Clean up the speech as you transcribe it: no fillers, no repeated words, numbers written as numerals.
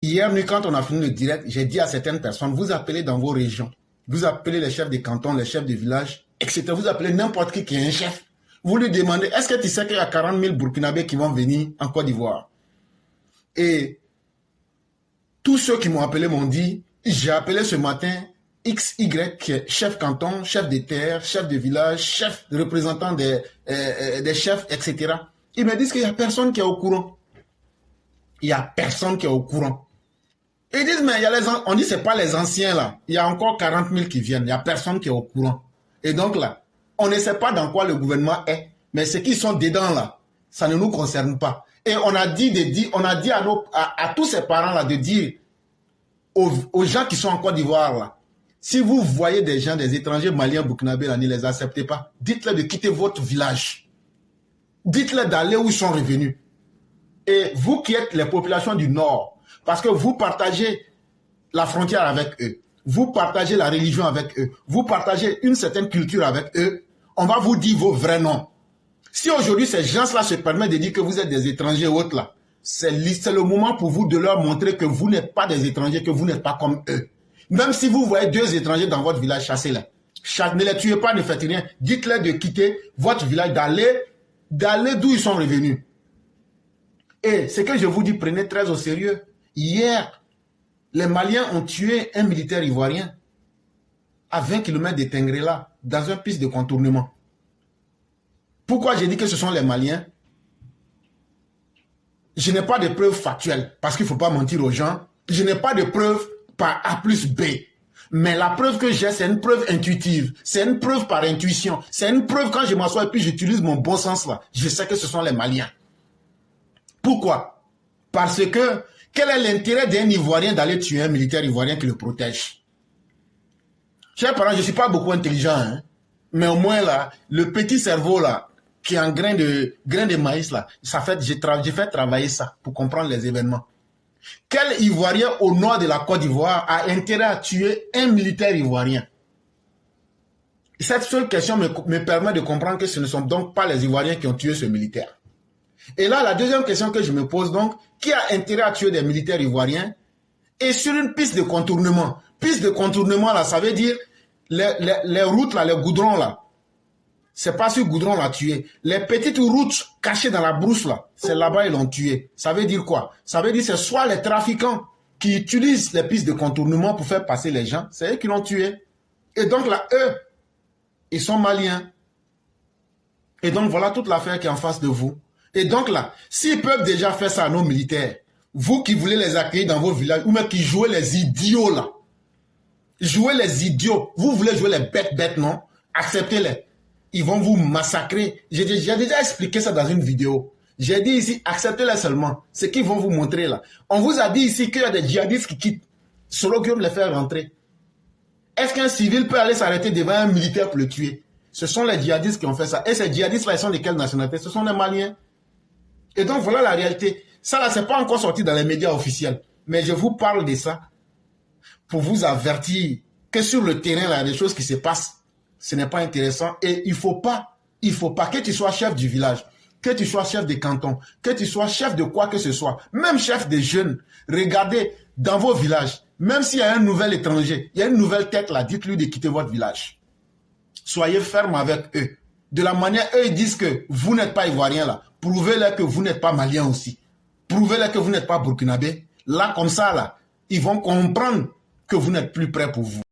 Hier nuit, quand on a fini le direct, j'ai dit à certaines personnes, vous appelez dans vos régions, vous appelez les chefs des cantons, les chefs de village, etc. Vous appelez n'importe qui est un chef. Vous lui demandez, est-ce que tu sais qu'il y a 40 000 Burkinabés qui vont venir en Côte d'Ivoire? Et tous ceux qui m'ont appelé m'ont dit, j'ai appelé ce matin XY, qui est chef canton, chef de terre, chef de village, chef de représentant des chefs, etc. Ils me disent qu'il n'y a personne qui est au courant. Il n'y a personne qui est au courant. Ils disent, mais il y a on dit, ce n'est pas les anciens là. Il y a encore 40 000 qui viennent. Il n'y a personne qui est au courant. Et donc là, on ne sait pas dans quoi le gouvernement est. Mais ceux qui sont dedans là, ça ne nous concerne pas. Et on a dit, à tous ces parents là de dire aux gens qui sont en Côte d'Ivoire là, si vous voyez des gens, des étrangers maliens, burkinabés, là, ne les acceptez pas. Dites-leur de quitter votre village. Dites-leur d'aller où ils sont revenus. Et vous qui êtes les populations du Nord, parce que vous partagez la frontière avec eux, vous partagez la religion avec eux, vous partagez une certaine culture avec eux, on va vous dire vos vrais noms. Si aujourd'hui ces gens-là se permettent de dire que vous êtes des étrangers ou autres là, c'est le moment pour vous de leur montrer que vous n'êtes pas des étrangers, que vous n'êtes pas comme eux. Même si vous voyez 2 étrangers dans votre village, chassez-les. Ne les tuez pas, ne faites rien. Dites-leur de quitter votre village, d'aller d'où ils sont revenus. Et ce que je vous dis, prenez très au sérieux. Hier, les Maliens ont tué un militaire ivoirien à 20 km de Tengrela, dans un piste de contournement. Pourquoi j'ai dit que ce sont les Maliens? Je n'ai pas de preuves factuelles, parce qu'il ne faut pas mentir aux gens. Je n'ai pas de preuves par A plus B. Mais la preuve que j'ai, c'est une preuve intuitive. C'est une preuve par intuition. C'est une preuve quand je m'assois et puis j'utilise mon bon sens là. Je sais que ce sont les Maliens. Pourquoi? Parce que, quel est l'intérêt d'un Ivoirien d'aller tuer un militaire ivoirien qui le protège? Chers parents, je ne suis pas beaucoup intelligent, hein? Mais au moins là, le petit cerveau là, qui est en grain de maïs là, j'ai fait travailler ça pour comprendre les événements. Quel Ivoirien au nord de la Côte d'Ivoire a intérêt à tuer un militaire ivoirien? Cette seule question me permet de comprendre que ce ne sont donc pas les Ivoiriens qui ont tué ce militaire. Et là, la deuxième question que je me pose donc, qui a intérêt à tuer des militaires ivoiriens? Et sur une piste de contournement. Piste de contournement, là, ça veut dire les routes, là, les goudrons, là. C'est pas sur goudron l'a tué. Les petites routes cachées dans la brousse, là, c'est là-bas ils l'ont tué. Ça veut dire quoi? Ça veut dire que c'est soit les trafiquants qui utilisent les pistes de contournement pour faire passer les gens, c'est eux qui l'ont tué. Et donc là, eux, ils sont maliens. Et donc voilà toute l'affaire qui est en face de vous. Et donc là, s'ils peuvent déjà faire ça à nos militaires, vous qui voulez les accueillir dans vos villages, ou même qui jouez les idiots là, jouez les idiots, vous voulez jouer les bêtes, non? Acceptez-les. Ils vont vous massacrer. J'ai déjà expliqué ça dans une vidéo. J'ai dit ici, acceptez-les seulement. Ce qu'ils vont vous montrer là. On vous a dit ici qu'il y a des djihadistes qui quittent. Solo qui vont les faire rentrer. Est-ce qu'un civil peut aller s'arrêter devant un militaire pour le tuer? Ce sont les djihadistes qui ont fait ça. Et ces djihadistes-là, ils sont de quelle nationalité? Ce sont les Maliens. Et donc voilà la réalité. Ça là, c'est pas encore sorti dans les médias officiels. Mais je vous parle de ça pour vous avertir que sur le terrain, là, il y a des choses qui se passent. Ce n'est pas intéressant et il faut pas que tu sois chef du village, que tu sois chef de canton, que tu sois chef de quoi que ce soit, même chef des jeunes, regardez dans vos villages, même s'il y a un nouvel étranger, il y a une nouvelle tête là, dites-lui de quitter votre village. Soyez ferme avec eux. De la manière, eux ils disent que vous n'êtes pas ivoirien là, prouvez-leur que vous n'êtes pas malien aussi. Prouvez-leur que vous n'êtes pas burkinabé. Là comme ça là, ils vont comprendre que vous n'êtes plus prêt pour vous.